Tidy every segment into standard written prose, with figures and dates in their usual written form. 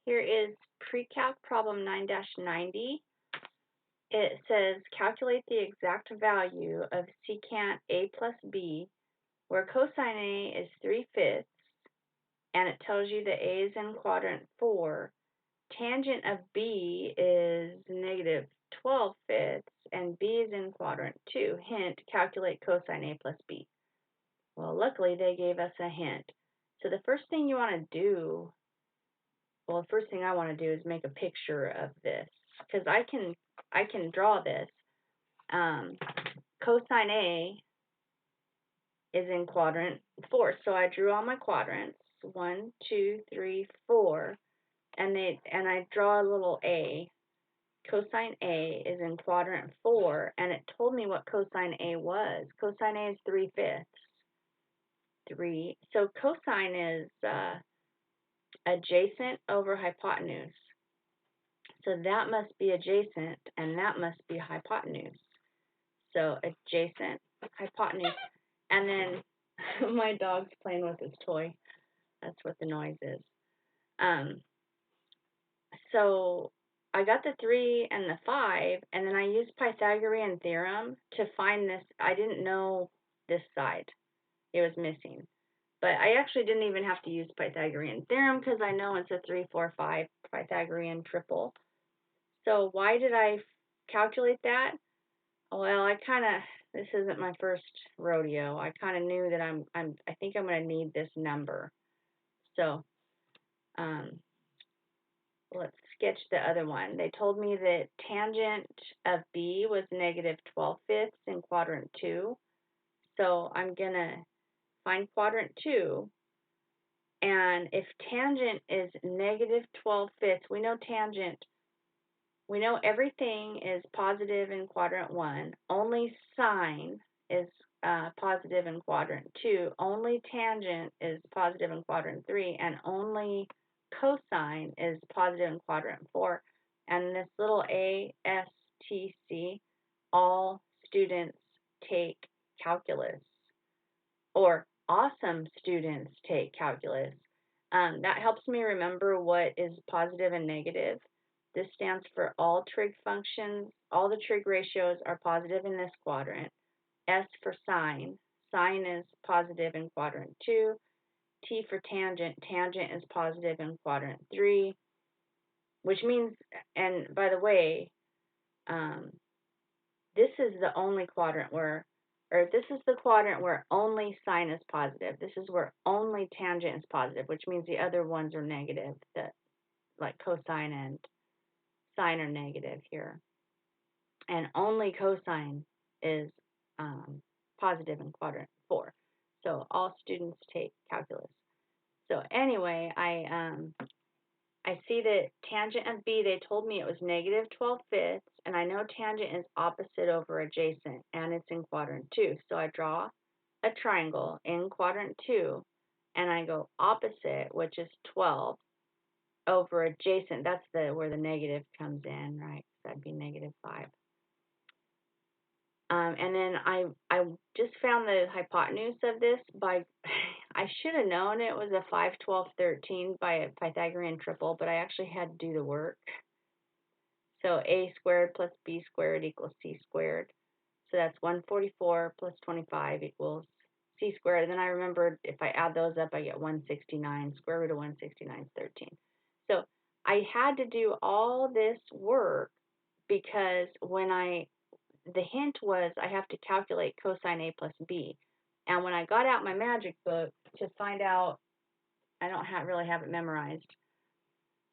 Here is Precal problem 9-90. It says calculate the exact value of secant A plus B, where cosine A is 3/5, and it tells you that A is in quadrant 4. Tangent of B is negative 12/5, and B is in quadrant 2. Hint, calculate cosine A plus B. Well, luckily they gave us a hint. So the first thing you want to do, well, the first thing I want to do is make a picture of this, because I can draw this. Cosine A is in quadrant 4, so I drew all my quadrants, 1, 2, 3, 4, and I draw a little A. Cosine A is in quadrant 4, and it told me what cosine A was. Cosine A is 3/5. 3. So cosine is adjacent over hypotenuse. So that must be adjacent, and that must be hypotenuse. So adjacent, hypotenuse, and then my dog's playing with his toy. That's what the noise is. So I got the 3 and the 5, and then I used Pythagorean theorem to find this. I didn't know this side. It was missing. But I actually didn't even have to use Pythagorean theorem because I know it's a 3, 4, 5 Pythagorean triple. So why did I calculate that? Well, this isn't my first rodeo. I kind of knew that I think I'm going to need this number. So let's sketch the other one. They told me that tangent of B was negative 12/5 in quadrant 2. So I'm going to find quadrant 2. And if tangent is negative 12/5, we know everything is positive in quadrant 1. Only sine is positive in quadrant 2. Only tangent is positive in quadrant 3. And only cosine is positive in quadrant 4. And this little ASTC, all students take calculus, or awesome students take calculus. That helps me remember what is positive and negative. This stands for all trig functions. All the trig ratios are positive in this quadrant. S for sine. Sine is positive in quadrant 2. T for tangent. Tangent is positive in quadrant 3. Which means, and by the way, this is the only quadrant where, or this is the quadrant where only sine is positive. This is where only tangent is positive, which means the other ones are negative, that like cosine and sine are negative here. And only cosine is positive in quadrant 4. So all students take calculus. So anyway, I see that tangent of B, they told me it was negative 12/5, and I know tangent is opposite over adjacent, and it's in quadrant 2. So I draw a triangle in quadrant 2, and I go opposite, which is 12, over adjacent. That's where the negative comes in, right? That'd be negative 5. And then I just found the hypotenuse of this by, I should have known it was a 5, 12, 13 by a Pythagorean triple, but I actually had to do the work. So a squared plus b squared equals c squared. So that's 144 plus 25 equals c squared. And then I remembered if I add those up, I get 169. Square root of 169 is 13. So I had to do all this work because the hint was I have to calculate cosine A plus B. And when I got out my magic book to find out, I don't really have it memorized.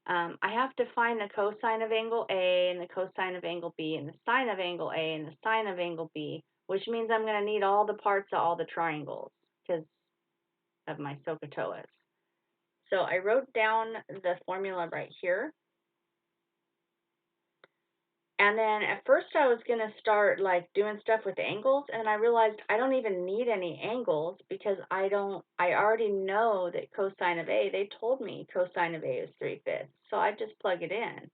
I have to find the cosine of angle A and the cosine of angle B and the sine of angle A and the sine of angle B, which means I'm going to need all the parts of all the triangles because of my SOHCAHTOA. So I wrote down the formula right here. And then at first I was going to start like doing stuff with angles, and I realized I don't even need any angles because I already know that cosine of A, they told me cosine of A is 3/5. So I just plug it in.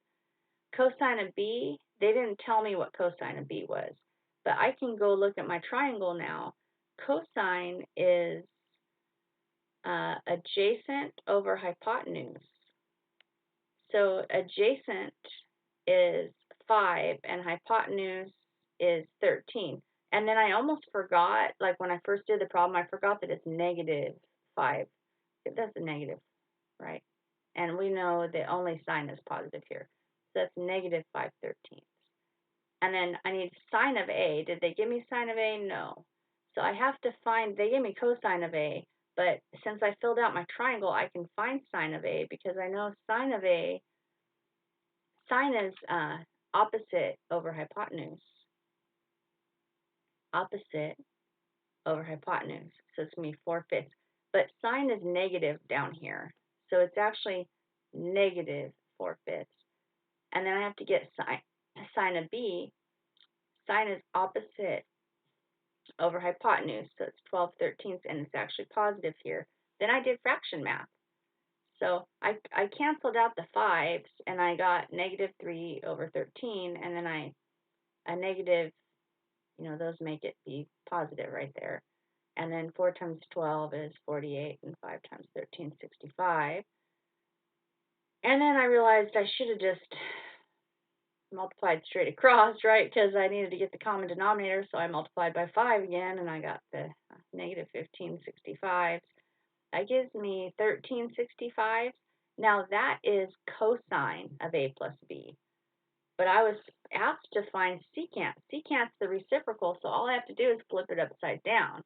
Cosine of B, they didn't tell me what cosine of B was, but I can go look at my triangle now. Cosine is adjacent over hypotenuse. So adjacent is 5 and hypotenuse is 13. And then I almost forgot, like when I first did the problem, I forgot that it's negative 5. That's a negative, right? And we know the only sign is positive here. So that's negative 5/13. And then I need sine of A. Did they give me sine of A? No. So I have to find, they gave me cosine of A, but since I filled out my triangle, I can find sine of A because I know sine of A, sine is opposite over hypotenuse. Opposite over hypotenuse. So it's going to be 4/5. But sine is negative down here. So it's actually negative 4/5. And then I have to get sine of B. Sine is opposite over hypotenuse, so it's 12/13, and it's actually positive here. Then I did fraction math. So I canceled out the 5s, and I got negative 3/13, and then a negative, those make it be positive right there. And then 4 times 12 is 48, and 5 times 13 is 65. And then I realized I should have just multiplied straight across, right? Because I needed to get the common denominator, so I multiplied by 5 again, and I got the negative 15/65. That gives me 13/65. Now that is cosine of A plus B. But I was asked to find secant. Secant's the reciprocal, so all I have to do is flip it upside down.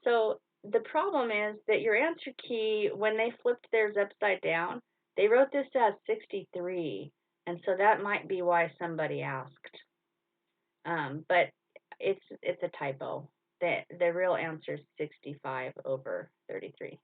So the problem is that your answer key, when they flipped theirs upside down, they wrote this as 63, and so that might be why somebody asked. But it's a typo. The real answer is 65/33.